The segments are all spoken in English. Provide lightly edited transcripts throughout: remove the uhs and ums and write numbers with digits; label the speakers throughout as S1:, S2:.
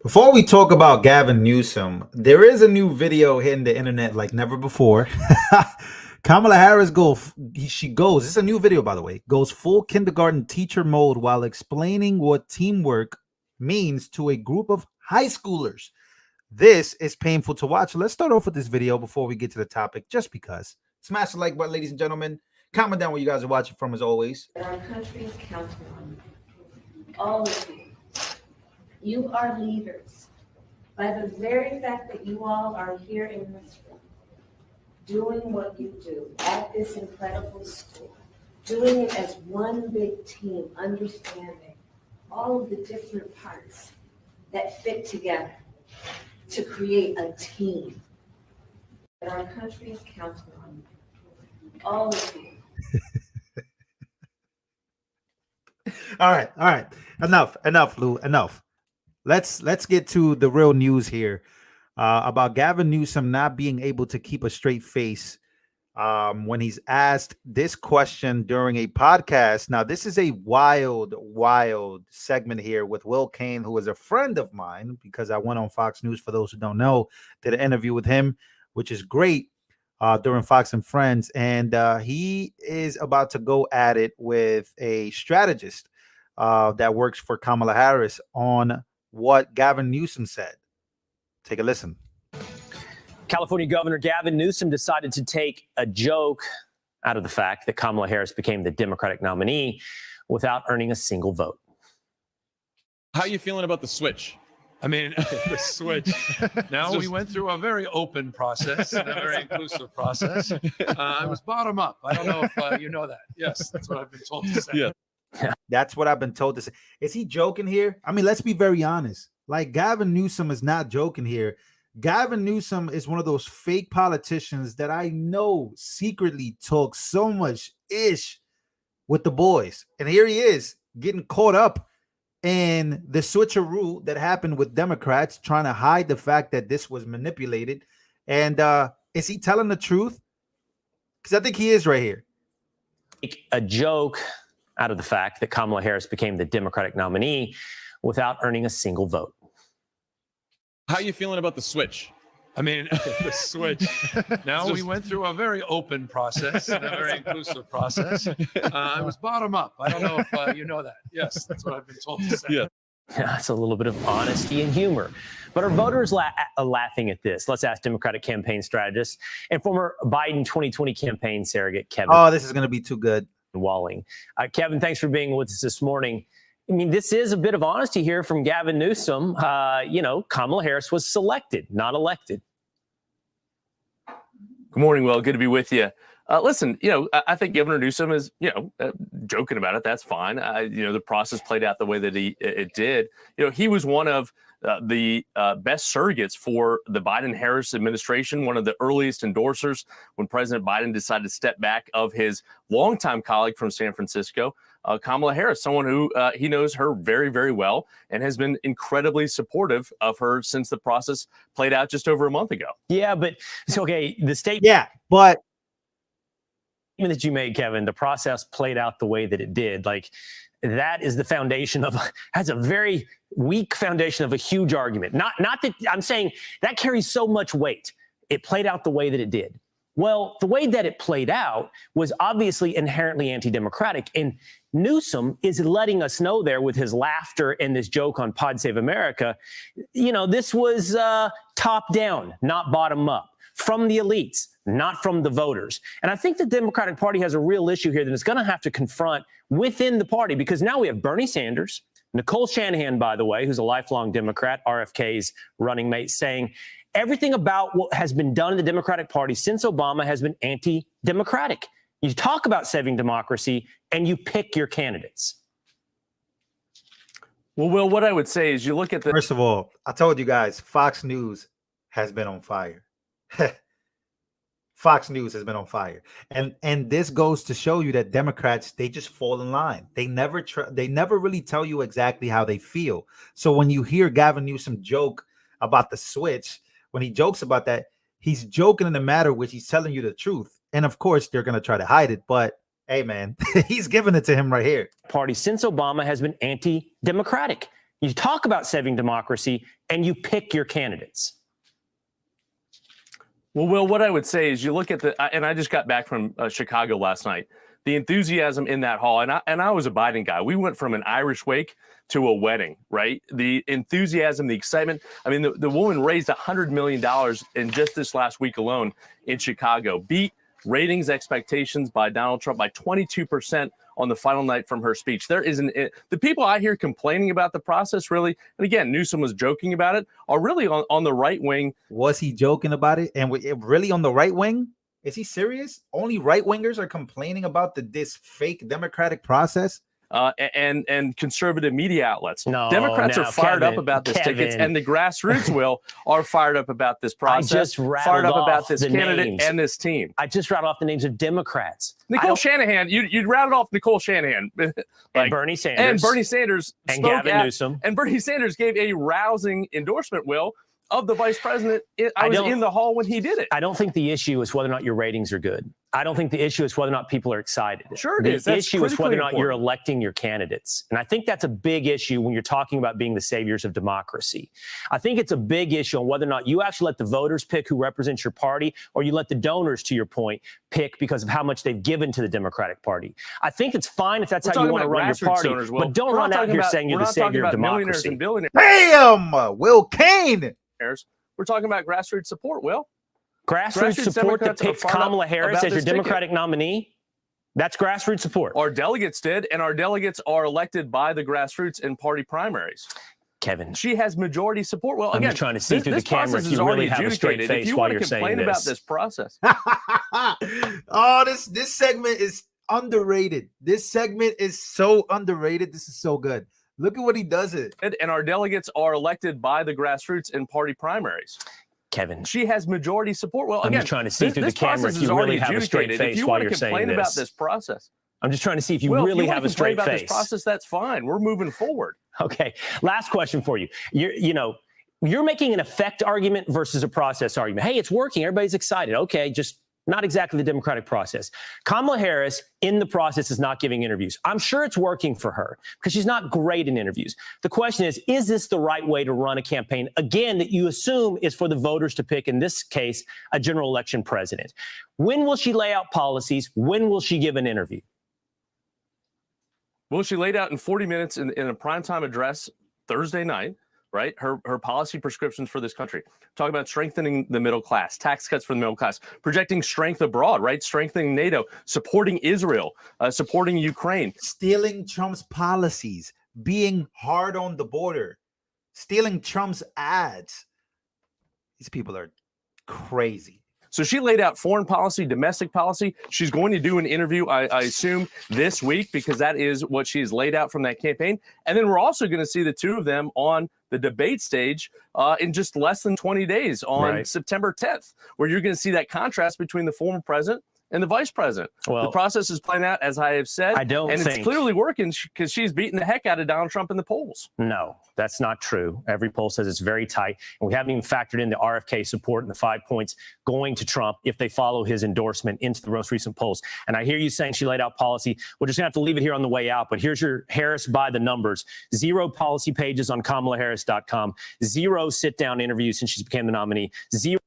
S1: Before we talk about Gavin Newsom, there is a new video hitting the internet like never before. Kamala Harris she goes, it's a new video by the way, goes full kindergarten teacher mode while explaining what teamwork means to a group of high schoolers. This is painful to watch. Let's start off with this video before we get to the topic, just because. Smash the like button, ladies and gentlemen. Comment down where you guys are watching from, as always.
S2: Our country is counting on you. All of you. You are leaders. By the very fact that you all are here in this room, doing what you do at this incredible school, doing it as one big team, understanding all of the different parts that fit together to create a team. And our country is counting on you. All of you.
S1: All right. Enough, Lou. Enough. Let's get to the real news here about Gavin Newsom not being able to keep a straight face when he's asked this question during a podcast. Now, this is a wild segment here with Will Kane, who is a friend of mine because I went on Fox News, for those who don't know, did an interview with him, which is great, during Fox and Friends. And he is about to go at it with a strategist that works for Kamala Harris on what Gavin Newsom said. Take a listen.
S3: California Governor Gavin Newsom decided to take a joke out of the fact that Kamala Harris became the Democratic nominee without earning a single vote.
S4: How are you feeling about the switch?
S5: I mean, the switch. Now we went through a very open process and a very inclusive process. It was bottom up. I don't know if you know that. Yes, that's what I've been told to say.
S4: Yeah.
S1: That's what I've been told to say. Is he joking here? I mean, let's be very honest. Like, Gavin Newsom is not joking here. Gavin Newsom is one of those fake politicians that I know secretly talk so much ish with the boys. And here he is getting caught up in the switcheroo that happened with Democrats, trying to hide the fact that this was manipulated. And is he telling the truth? Because I think he is right here.
S3: A joke out of the fact that Kamala Harris became the Democratic nominee without earning a single vote.
S4: How are you feeling about the switch?
S5: I mean, the switch. Now we went through a very open process and a very inclusive process. It was bottom up. I don't know if you know that. Yes, that's what I've been told to say.
S4: Yeah.
S3: That's a little bit of honesty and humor. But are voters laughing at this? Let's ask Democratic campaign strategist and former Biden 2020 campaign surrogate Kevin.
S1: Oh, this is going to be too good.
S3: Walling. Kevin, thanks for being with us this morning. I mean, this is a bit of honesty here from Gavin Newsom. Kamala Harris was selected, not elected.
S6: Good morning, Will. Good to be with you. Listen, I think Governor Newsom is, joking about it. That's fine. The process played out the way that it did. He was one of the best surrogates for the Biden-Harris administration, one of the earliest endorsers when President Biden decided to step back of his longtime colleague from San Francisco, Kamala Harris, someone who he knows her very, very well and has been incredibly supportive of her since the process played out just over a month ago.
S3: Yeah, but it's okay. The statement.
S1: Yeah, but
S3: that you made, Kevin, the process played out the way that it did. Like, that is the foundation has a very weak foundation of a huge argument. Not that I'm saying that carries so much weight. It played out the way that it did. Well, the way that it played out was obviously inherently anti-democratic. And Newsom is letting us know there with his laughter and this joke on Pod Save America, this was top down, not bottom up, from the elites, not from the voters. And I think the Democratic Party has a real issue here that it's going to have to confront within the party, because now we have Bernie Sanders, Nicole Shanahan, by the way, who's a lifelong Democrat, RFK's running mate, saying everything about what has been done in the Democratic Party since Obama has been anti-democratic. You talk about saving democracy and you pick your candidates.
S6: Well, Will, what I would say is you look at the...
S1: First of all, I told you guys, Fox News has been on fire. Fox News has been on fire. And this goes to show you that Democrats, they just fall in line. They never really tell you exactly how they feel. So when you hear Gavin Newsom joke about the switch, when he jokes about that, he's joking in the matter which he's telling you the truth. And of course, they're going to try to hide it. But hey, man, he's giving it to him right here.
S3: Party since Obama has been anti-democratic. You talk about saving democracy, and you pick your candidates.
S6: Well, Will, what I would say is you look at and I just got back from Chicago last night. The enthusiasm in that hall, and I was a Biden guy. We went from an Irish wake to a wedding, right? The enthusiasm, the excitement. I mean, the woman raised $100 million in just this last week alone in Chicago, beat ratings expectations by Donald Trump by 22% on the final night from her speech. There isn't the people I hear complaining about the process really, and again, Newsom was joking about it, are really on the right wing.
S1: Was he joking about it? And really on the right wing? Is he serious? Only right wingers are complaining about this fake democratic process?
S6: And conservative media outlets.
S3: No,
S6: Democrats
S3: now,
S6: are fired
S3: Kevin,
S6: up about this
S3: Kevin.
S6: tickets, and the grassroots are fired up about this process.
S3: I just rattled
S6: fired up
S3: off
S6: about this
S3: the
S6: candidate
S3: names.
S6: and this team.
S3: I just rattled off the names of Democrats.
S6: Nicole Shanahan, you'd rattled off Nicole Shanahan.
S3: And Bernie Sanders.
S6: And Bernie Sanders.
S3: And Gavin Newsom.
S6: And Bernie Sanders gave a rousing endorsement, Will, of the vice president. I was in the hall when he did it.
S3: I don't think the issue is whether or not your ratings are good. I don't think the issue is whether or not people are excited.
S6: Sure it
S3: the
S6: is. That's
S3: issue is whether or not
S6: critically
S3: you're
S6: important.
S3: electing your candidates. And I think that's a big issue when you're talking about being the saviors of democracy. I think it's a big issue on whether or not you actually let the voters pick who represents your party, or you let the donors, to your point, pick because of how much they've given to the Democratic Party. I think it's fine if that's how you want to run your party, but don't run out here saying you're the savior of democracy.
S6: And billionaires.
S1: Damn, Will Kane.
S6: We're talking about grassroots support, Will.
S3: Grassroots support that
S6: Democrats are
S3: picked
S6: fired up
S3: Kamala Harris
S6: about
S3: as your
S6: this ticket.
S3: Democratic nominee? That's grassroots support.
S6: Our delegates did, and our delegates are elected by the grassroots in party primaries.
S3: Kevin,
S6: She has majority support. Well,
S3: I'm
S6: again,
S3: just trying to see through the
S6: this
S3: camera
S6: process
S3: if
S6: is
S3: you
S6: already
S3: really have a straight
S6: adjudicated.
S3: face
S6: If you
S3: while
S6: want
S3: you're
S6: to
S3: saying
S6: complain about
S3: this.
S6: this process,
S1: Oh, this segment is underrated. This segment is so underrated. This is so good. Look at what he does it.
S6: and our delegates are elected by the grassroots in party primaries.
S3: Kevin,
S6: She has majority support. Well,
S3: I'm
S6: again,
S3: just trying to see through the
S6: this
S3: camera
S6: process
S3: if
S6: is
S3: you
S6: already
S3: really have a straight
S6: adjudicated.
S3: face
S6: If you
S3: while
S6: want to
S3: you're saying
S6: complain about
S3: this.
S6: this process,
S3: I'm just trying to see if you
S6: Well,
S3: really
S6: if you
S3: have a
S6: want to complain
S3: straight
S6: about
S3: face.
S6: this process, that's fine. We're moving forward.
S3: Okay. Last question for you. You're making an effect argument versus a process argument. Hey, it's working. Everybody's excited. Okay, just not exactly the democratic process. Kamala Harris in the process is not giving interviews. I'm sure it's working for her because she's not great in interviews. The question is this the right way to run a campaign? Again, that you assume is for the voters to pick, in this case, a general election president. When will she lay out policies? When will she give an interview?
S6: Well, she laid out in 40 minutes in a primetime address Thursday night, right? Her policy prescriptions for this country. Talk about strengthening the middle class, tax cuts for the middle class, projecting strength abroad, right? Strengthening NATO, supporting Israel, supporting Ukraine.
S1: Stealing Trump's policies, being hard on the border, stealing Trump's ads. These people are crazy.
S6: So she laid out foreign policy, domestic policy. She's going to do an interview, I assume, this week, because that is what she's laid out from that campaign. And then we're also going to see the two of them on the debate stage in just less than 20 days on September 10th, where you're going to see that contrast between the former president and the vice president.
S3: Well,
S6: the process is playing out, as I have said. It's clearly working because she's beating the heck out of Donald Trump in the polls.
S3: No, that's not true. Every poll says it's very tight. And we haven't even factored in the RFK support and the 5 points going to Trump if they follow his endorsement into the most recent polls. And I hear you saying she laid out policy. We're just going to have to leave it here on the way out. But here's your Harris by the numbers. 0 policy pages on KamalaHarris.com. 0 sit-down interviews since she's became the nominee. 0.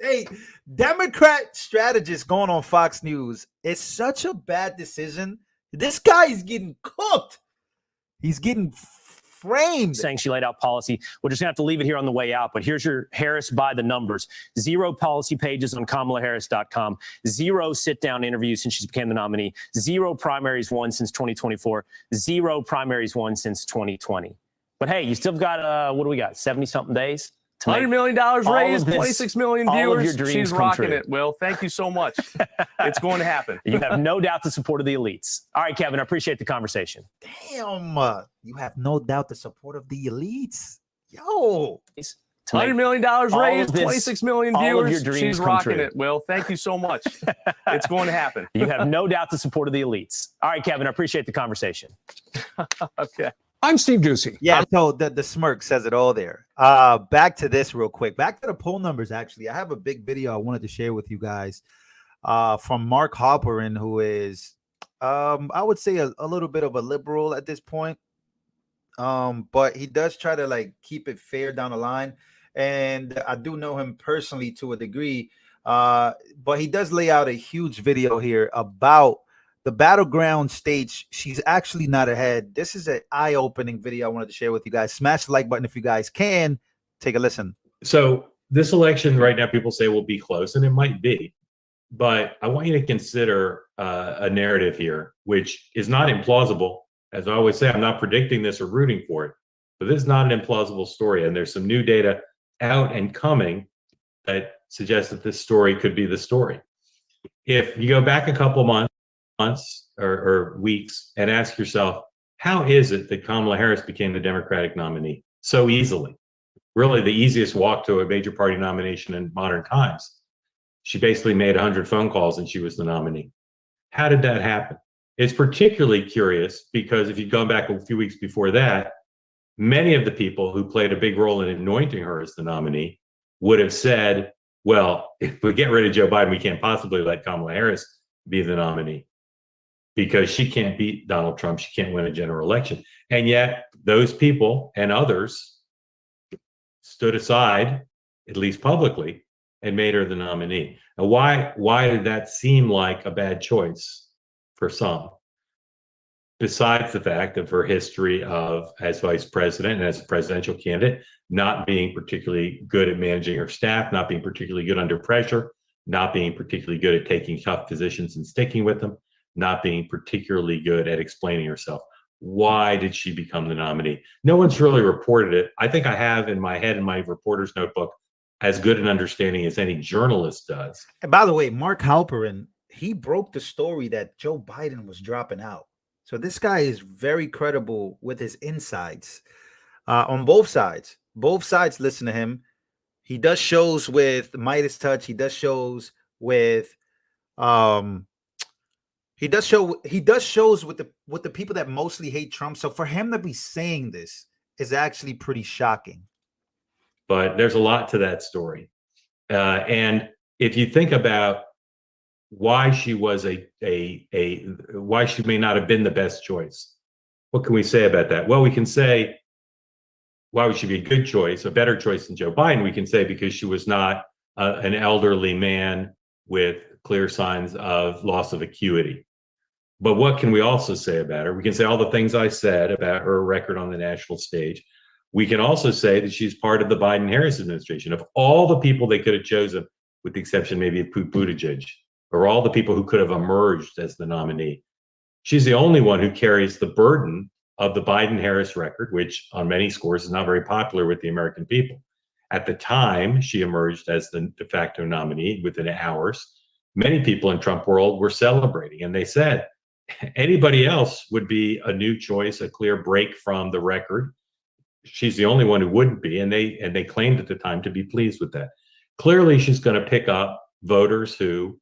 S1: Hey, Democrat strategist going on Fox News. It's such a bad decision. This guy is getting cooked. He's getting framed.
S3: Saying she laid out policy. We're just going to have to leave it here on the way out. But here's your Harris by the numbers. 0 policy pages on KamalaHarris.com. 0 sit-down interviews since she's became the nominee. 0 primaries won since 2024. 0 primaries won since 2020. But hey, you still got, what do we got, 70-something days?
S6: $100 million raised, 26 million viewers. She's rocking it, Will. Thank you so much. It's going to happen.
S3: You have no doubt the support of the elites. All right, Kevin, I appreciate the conversation.
S1: Damn, you have no doubt the support of the elites. Yo.
S6: $100 million raised, 26 million viewers. She's rocking it, Will. Thank you so much. It's going to happen.
S3: You have no doubt the support of the elites. All right, Kevin, I appreciate the conversation.
S6: Okay.
S5: I'm Steve Ducey.
S1: Yeah, so the smirk says it all there. Back to this real quick. Back to the poll numbers, actually. I have a big video I wanted to share with you guys from Mark Halperin, who is, I would say, a little bit of a liberal at this point. but he does try to like keep it fair down the line. And I do know him personally to a degree. But he does lay out a huge video here about the Battleground stage. She's actually not ahead. This is an eye-opening video I wanted to share with you guys. Smash the like button if you guys can. Take a listen.
S7: So this election right now, people say will be close, and it might be. But I want you to consider a narrative here, which is not implausible. As I always say, I'm not predicting this or rooting for it, but this is not an implausible story. And there's some new data out and coming that suggests that this story could be the story. If you go back a couple months or weeks and ask yourself, how is it that Kamala Harris became the Democratic nominee so easily? Really the easiest walk to a major party nomination in modern times. She basically made 100 phone calls and she was the nominee. How did that happen? It's particularly curious because if you'd gone back a few weeks before that, many of the people who played a big role in anointing her as the nominee would have said, well, if we get rid of Joe Biden, we can't possibly let Kamala Harris be the nominee because she can't beat Donald Trump. She can't win a general election. And yet those people and others stood aside, at least publicly, and made her the nominee. Now, why did that seem like a bad choice for some? Besides the fact of her history of, as vice president and as a presidential candidate, not being particularly good at managing her staff, not being particularly good under pressure, not being particularly good at taking tough positions and sticking with them, not being particularly good at explaining herself. Why did she become the nominee? No one's really reported it. I think I have in my head, in my reporter's notebook, as good an understanding as any journalist does.
S1: And by the way, Mark Halperin, he broke the story that Joe Biden was dropping out. So this guy is very credible with his insights on both sides. Both sides listen to him. He does shows with Midas Touch. He does shows with he does shows with the people that mostly hate Trump. So for him to be saying this is actually pretty shocking.
S7: But there's a lot to that story. And if you think about why she was why she may not have been the best choice, what can we say about that? Well, we can say why would she be a good choice, a better choice than Joe Biden? We can say because she was not an elderly man with clear signs of loss of acuity. But what can we also say about her? We can say all the things I said about her record on the national stage. We can also say that she's part of the Biden-Harris administration. Of all the people they could have chosen, with the exception maybe of Buttigieg, or all the people who could have emerged as the nominee, she's the only one who carries the burden of the Biden-Harris record, which on many scores is not very popular with the American people. At the time she emerged as the de facto nominee, within hours, many people in Trump world were celebrating, and they said anybody else would be a new choice, a clear break from the record. She's the only one who wouldn't be, and they claimed at the time to be pleased with that. Clearly, she's going to pick up voters who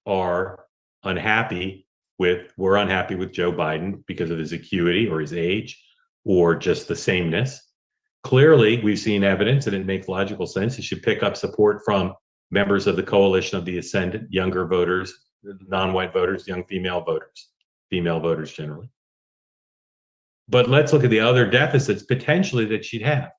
S7: are unhappy with Joe Biden because of his acuity or his age or just the sameness. Clearly, we've seen evidence, and it makes logical sense. He should pick up support from members of the coalition of the ascendant, younger voters, non-white voters, young female voters generally. But let's look at the other deficits potentially that she'd have,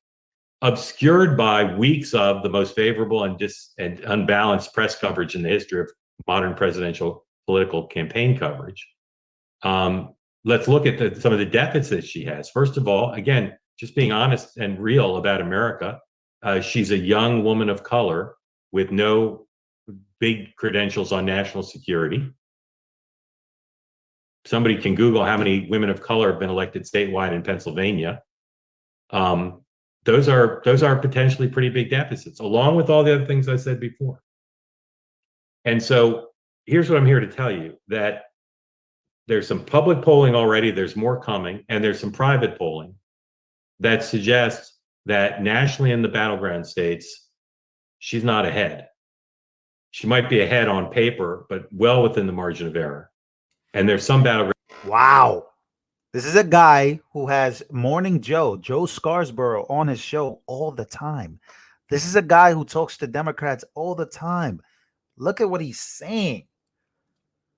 S7: obscured by weeks of the most favorable and unbalanced press coverage in the history of modern presidential political campaign coverage. Let's look at some of the deficits she has. First of all, again, just being honest and real about America, she's a young woman of color with no big credentials on national security. Somebody can Google how many women of color have been elected statewide in Pennsylvania. Those are potentially pretty big deficits, along with all the other things I said before. And so here's what I'm here to tell you, that there's some public polling already, there's more coming, and there's some private polling that suggests that nationally in the battleground states, she's not ahead. She might be ahead on paper, but well within the margin of error. And there's some battleground.
S1: Wow. This is a guy who has Morning Joe Scarsborough on his show all the time. This is a guy who talks to Democrats all the time. Look at what he's saying.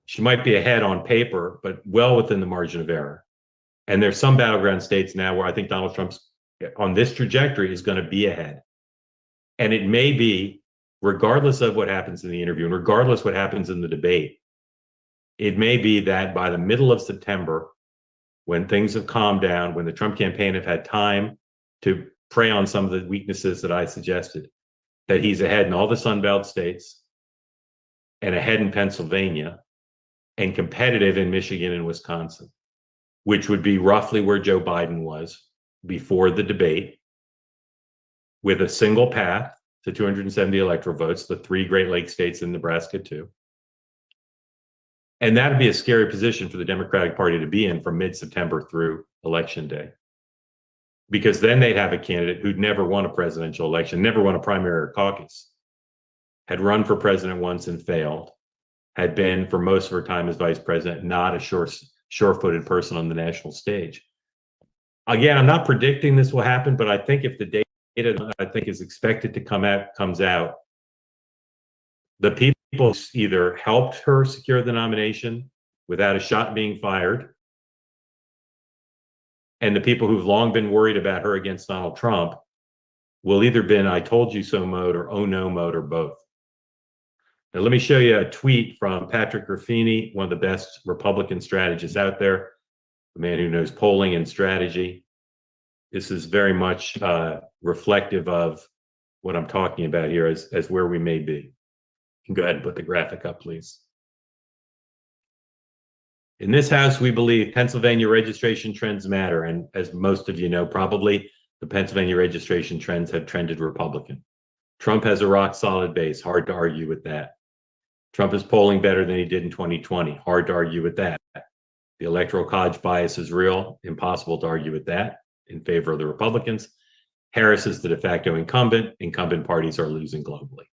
S7: She might be ahead on paper, but well within the margin of error. And there's some battleground states now where I think Donald Trump's on this trajectory is going to be ahead. And it may be, regardless of what happens in the interview and regardless what happens in the debate, it may be that by the middle of September, when things have calmed down, when the Trump campaign have had time to prey on some of the weaknesses that I suggested, that he's ahead in all the Sun Belt states and ahead in Pennsylvania and competitive in Michigan and Wisconsin, which would be roughly where Joe Biden was before the debate, with a single path to 270 electoral votes, the 3 Great Lakes states and Nebraska too. And that'd be a scary position for the Democratic Party to be in from mid-September through Election Day. Because then they'd have a candidate who'd never won a presidential election, never won a primary or caucus, had run for president once and failed, had been for most of her time as vice president, not a sure-footed person on the national stage. Again, I'm not predicting this will happen, but I think if the data I think is expected to comes out, the people either helped her secure the nomination without a shot being fired, and the people who've long been worried about her against Donald Trump will either be in I told you so mode or oh no mode or both. Now, let me show you a tweet from Patrick Ruffini, one of the best Republican strategists out there, a man who knows polling and strategy. This is very much reflective of what I'm talking about here as where we may be. You can go ahead and put the graphic up, please. In this House, we believe Pennsylvania registration trends matter. And as most of you know, probably the Pennsylvania registration trends have trended Republican. Trump has a rock solid base. Hard to argue with that. Trump is polling better than he did in 2020. Hard to argue with that. The electoral college bias is real. Impossible to argue with that in favor of the Republicans. Harris is the de facto incumbent. Incumbent parties are losing globally.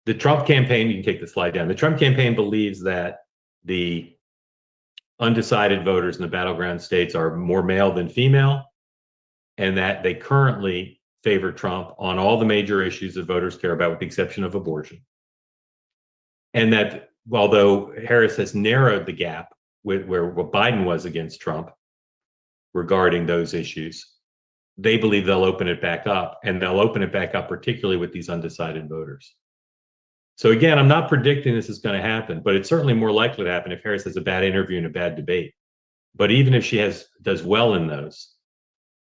S7: The Trump campaign, you can take the slide down. The Trump campaign believes that the undecided voters in the battleground states are more male than female, and that they currently favor Trump on all the major issues that voters care about, with the exception of abortion. And that although Harris has narrowed the gap with where Biden was against Trump regarding those issues, they believe they'll open it back up, and they'll open it back up particularly with these undecided voters. So again, I'm not predicting this is going to happen, but it's certainly more likely to happen if Harris has a bad interview and a bad debate. But even if she does well in those,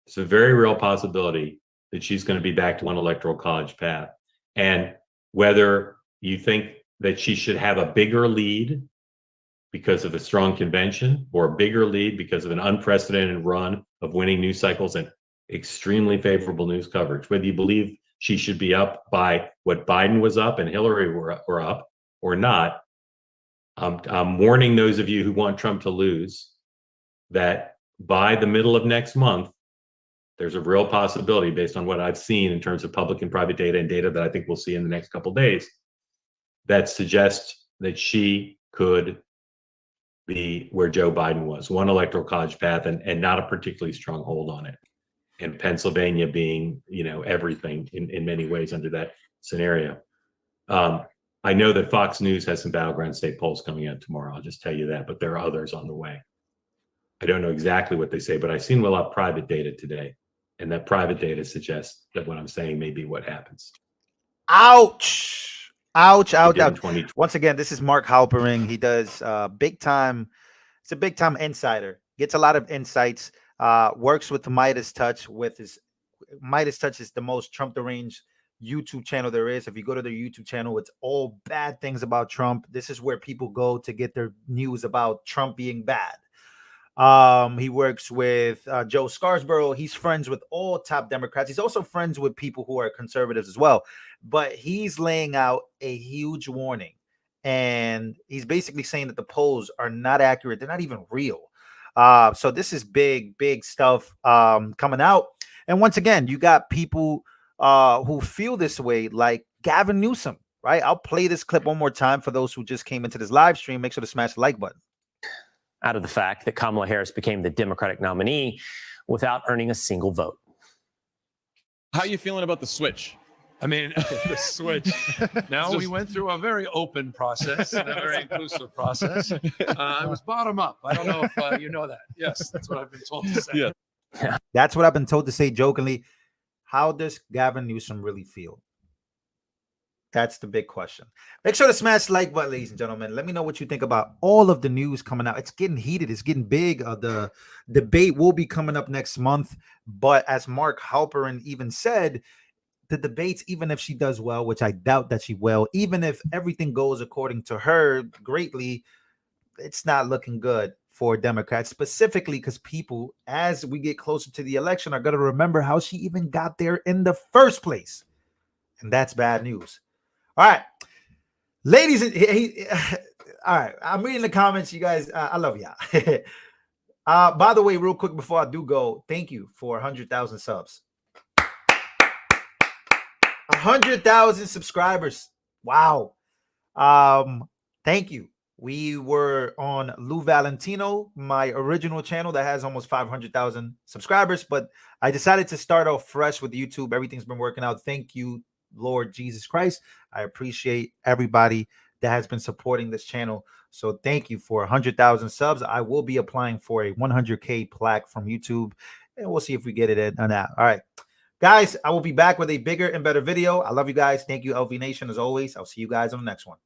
S7: it's a very real possibility that she's going to be back to one electoral college path. And whether you think that she should have a bigger lead because of a strong convention, or a bigger lead because of an unprecedented run of winning news cycles and extremely favorable news coverage, whether you believe she should be up by what Biden was up and Hillary were up or not, I'm warning those of you who want Trump to lose that by the middle of next month, there's a real possibility, based on what I've seen in terms of public and private data and data that I think we'll see in the next couple of days, that suggests that she could be where Joe Biden was, one electoral college path and not a particularly strong hold on it. And Pennsylvania being, everything in many ways under that scenario. I know that Fox News has some battleground state polls coming out tomorrow. I'll just tell you that, but there are others on the way. I don't know exactly what they say, but I've seen a lot of private data today, and that private data suggests that what I'm saying may be what happens.
S1: Ouch! Ouch! Ouch!
S7: He did in
S1: Ouch!
S7: 2020.
S1: Once again, this is Mark Halperin. He does big time. It's a big time insider. Gets a lot of insights. Works with Midas Touch. Midas Touch is the most Trump deranged YouTube channel there is. If you go to their YouTube channel, it's all bad things about Trump. This is where people go to get their news about Trump being bad. He works with Joe Scarsborough. He's friends with all top Democrats. He's also friends with people who are conservatives as well. But he's laying out a huge warning, and he's basically saying that the polls are not accurate. They're not even real. So this is big stuff coming out. And once again, you got people who feel this way, like Gavin Newsom, right? I'll play this clip one more time for those who just came into this live stream. Make sure to smash the like button.
S3: Out of the fact that Kamala Harris became the Democratic nominee without earning a single vote.
S4: How are you feeling about the switch?
S5: I mean, the switch. Now we went through a very open process and a very inclusive process. It was bottom up. I don't know if you know that. Yes, that's what I've been told to say.
S4: Yeah.
S1: That's what I've been told to say jokingly. How does Gavin Newsom really feel? That's the big question. Make sure to smash the like button, ladies and gentlemen. Let me know what you think about all of the news coming out. It's getting heated. It's getting big. The debate will be coming up next month. But as Mark Halperin even said, the debates, even if she does well, which I doubt that she will, even if everything goes according to her greatly, it's not looking good for Democrats, specifically because people, as we get closer to the election, are going to remember how she even got there in the first place. And that's bad news. All right, ladies, all right, I'm reading the comments, you guys. I love y'all. By the way, real quick before I do go, thank you for 100,000 subs. 100,000 subscribers. Wow. Thank you. We were on Lou Valentino, my original channel that has almost 500,000 subscribers, but I decided to start off fresh with YouTube. Everything's been working out. Thank you, Lord Jesus Christ. I appreciate everybody that has been supporting this channel. So thank you for 100,000 subs. I will be applying for a 100K plaque from YouTube, and we'll see if we get it on that. All right, guys, I will be back with a bigger and better video. I love you guys. Thank you, LV Nation, as always. I'll see you guys on the next one.